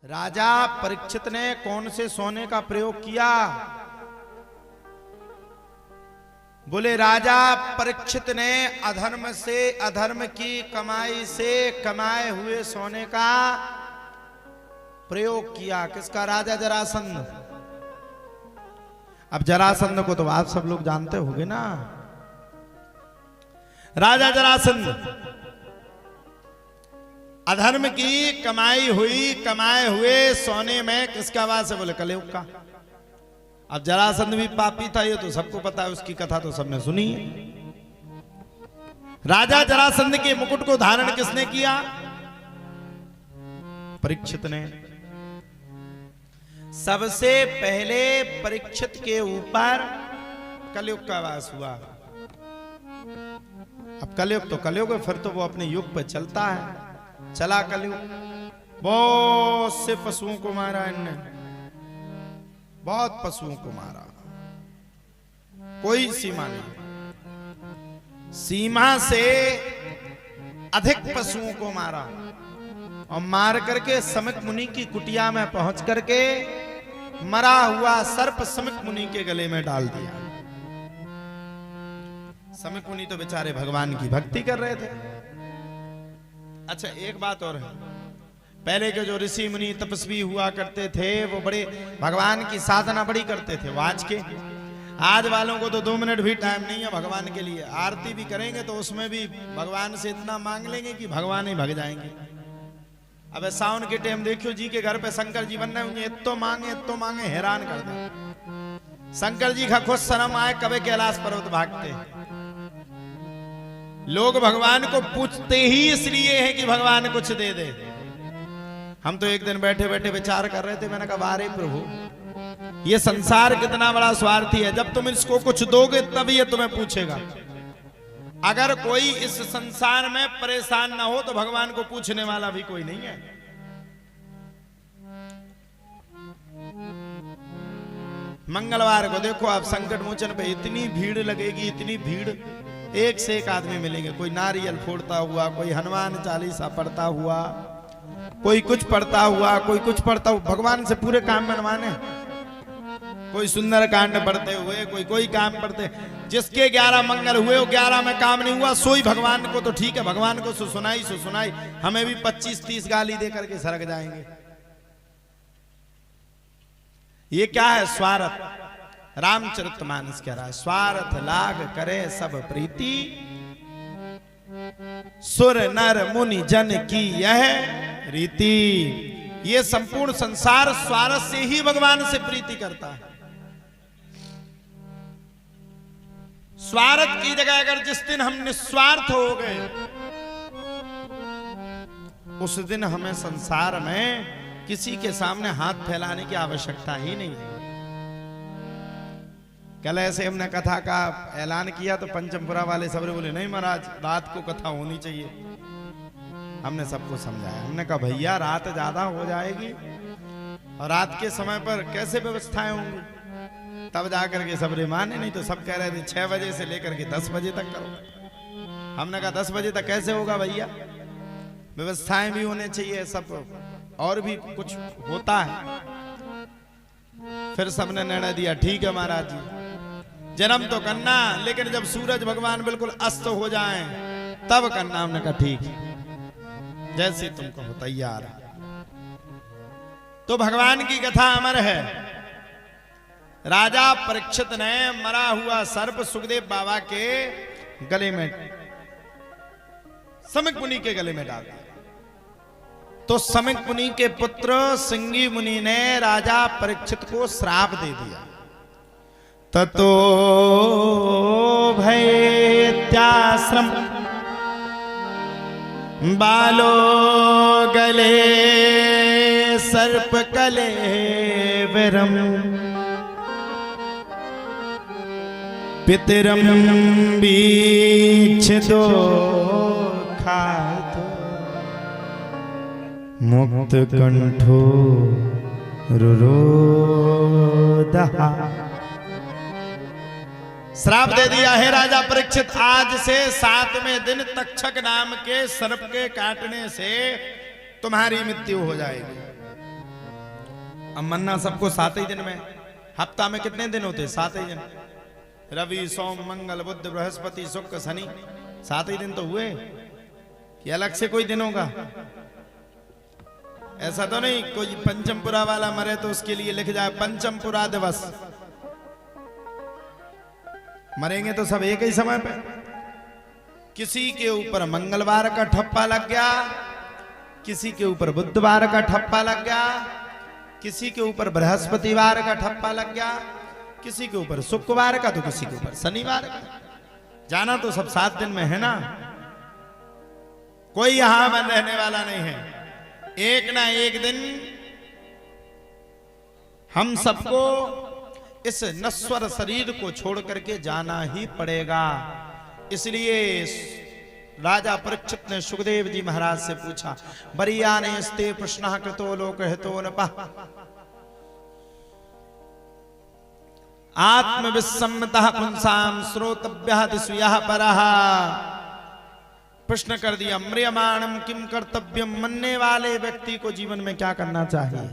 राजा परीक्षित ने कौन से सोने का प्रयोग किया? बोले राजा परीक्षित ने अधर्म से, अधर्म की कमाई से कमाए हुए सोने का प्रयोग किया। किसका? राजा जरासंध। अब जरासंध को तो आप सब लोग जानते होंगे ना। राजा जरासंध अधर्म की कमाए हुए सोने में किसका वास है? बोले कलयुग का। अब जरासंध भी पापी था, ये तो सबको पता है, उसकी कथा तो सबने सुनी है। राजा जरासंध के मुकुट को धारण किसने किया? परीक्षित ने। सबसे पहले परीक्षित के ऊपर कलयुग का वास हुआ। अब कलयुग तो कलयुग है, फिर तो वो अपने युग पे चलता है। चला कलयुग, बहुत से पशुओं को मारा इनने, बहुत पशुओं को मारा, कोई सीमा नहीं, सीमा से अधिक पशुओं को मारा और मार करके समिक मुनि की कुटिया में पहुंच करके मरा हुआ सर्प समिक मुनि के गले में डाल दिया। समिक मुनि तो बेचारे भगवान की भक्ति कर रहे थे। अच्छा एक बात और है, पहले के जो ऋषि मुनि तपस्वी हुआ करते थे वो बड़े भगवान की साधना बड़ी करते थे। वो आज के, आज वालों को तो 2 मिनट भी टाइम नहीं है भगवान के लिए। आरती भी करेंगे तो उसमें भी भगवान से इतना मांग लेंगे कि भगवान ही भग जाएंगे। अब सावन के टाइम देखियो जी के घर पे शंकर जी बनने होंगे, इतो मांगे हैरान कर दे। शंकर जी का खुद शर्म आए, कभी कैलाश पर्वत भागते। लोग भगवान को पूछते ही इसलिए है कि भगवान कुछ दे दे। हम तो एक दिन बैठे बैठे विचार कर रहे थे, मैंने कहा वारे प्रभु, ये संसार कितना बड़ा स्वार्थी है। जब तुम इसको कुछ दोगे तब ये तुम्हें पूछेगा। अगर कोई इस संसार में परेशान ना हो तो भगवान को पूछने वाला भी कोई नहीं है। मंगलवार को देखो आप, संकट मोचन पे इतनी भीड़ लगेगी, इतनी भीड़, एक से एक आदमी मिलेंगे। कोई नारियल फोड़ता हुआ, कोई हनुमान चालीसा पढ़ता हुआ, कोई कुछ पढ़ता हुआ, कोई कुछ पढ़ता हुआ, भगवान से पूरे काम मनवाने। कोई सुंदर कांड पढ़ते हुए, कोई काम पढ़ते। जिसके 11 मंगल हुए वो 11 में काम नहीं हुआ, सोई भगवान को तो ठीक है, भगवान को सो सुनाई, हमें भी 25-30 गाली दे करके सरक जाएंगे। ये क्या है? स्वार्थ। रामचरितमानस कह रहा है, स्वार्थ लाग करे सब प्रीति, सुर नर मुनि जन की यह रीति। ये संपूर्ण संसार स्वार्थ से ही भगवान से प्रीति करता है। स्वार्थ की जगह अगर जिस दिन हम निस्वार्थ हो गए, उस दिन हमें संसार में किसी के सामने हाथ फैलाने की आवश्यकता ही नहीं है। कल ऐसे हमने कथा का ऐलान किया तो पंचमपुरा वाले सबरे बोले नहीं महाराज, रात को कथा होनी चाहिए। हमने सबको समझाया, हमने कहा भैया रात ज्यादा हो जाएगी और रात के समय पर कैसे व्यवस्थाएं होंगी, तब जाकर के सबरे माने। नहीं तो सब कह रहे थे 6 बजे से लेकर के 10 बजे तक करो। हमने कहा 10 बजे तक कैसे होगा भैया, व्यवस्थाएं भी होने चाहिए, सब और भी कुछ होता है। फिर सबने निर्णय दिया ठीक है महाराज जी, जन्म तो करना, लेकिन जब सूरज भगवान बिल्कुल अस्त हो जाएं तब करना। हमने कहा ठीक है, जैसे तुम कहो तैयार। तो भगवान की कथा अमर है। राजा परीक्षित ने मरा हुआ सर्प सुखदेव बाबा के गले में, समिक मुनि के गले में डाल दिया। तो समिक मुनि के पुत्र सिंगी मुनि ने राजा परीक्षित को श्राप दे दिया। ततो भैत्याश्रम बालो गले सर्प कले विरम, पितरम बीक्षितो खातो, मुक्त कंठो रुरोदहा। श्राप दे दिया है राजा परीक्षित, आज से 7वें दिन तक्षक नाम के सर्प के काटने से तुम्हारी मृत्यु हो जाएगी। अब मरना सबको 7 ही दिन में, हफ्ता में कितने दिन होते? 7 ही दिन। रवि सोम मंगल बुध बृहस्पति शुक्र शनि, 7 ही दिन तो हुए कि अलग से कोई दिन होगा? ऐसा तो नहीं कोई पंचमपुरा वाला मरे तो उसके लिए लिख जाए पंचमपुरा दिवस। मरेंगे तो सब एक ही समय पे। किसी के ऊपर मंगलवार का ठप्पा लग गया, किसी के ऊपर बुधवार का ठप्पा लग गया, किसी के ऊपर बृहस्पतिवार का ठप्पा लग गया, किसी के ऊपर शुक्रवार का, तो किसी के ऊपर शनिवार का। जाना तो सब 7 दिन में है ना। कोई यहां बन रहने वाला नहीं है। एक ना एक दिन हम सबको इस नश्वर शरीर को छोड़ करके जाना ही पड़ेगा। इसलिए राजा परीक्षित ने सुखदेव जी महाराज से पूछा, बरिया ने स्ते प्रश्न कृतो लोक हितो न आत्मविस्मतः पुंसाम श्रोतव्यः दिशुयः परः। प्रश्न कर दिया, म्रियमाणम किम कर्तव्यम, मरने वाले व्यक्ति को जीवन में क्या करना चाहिए?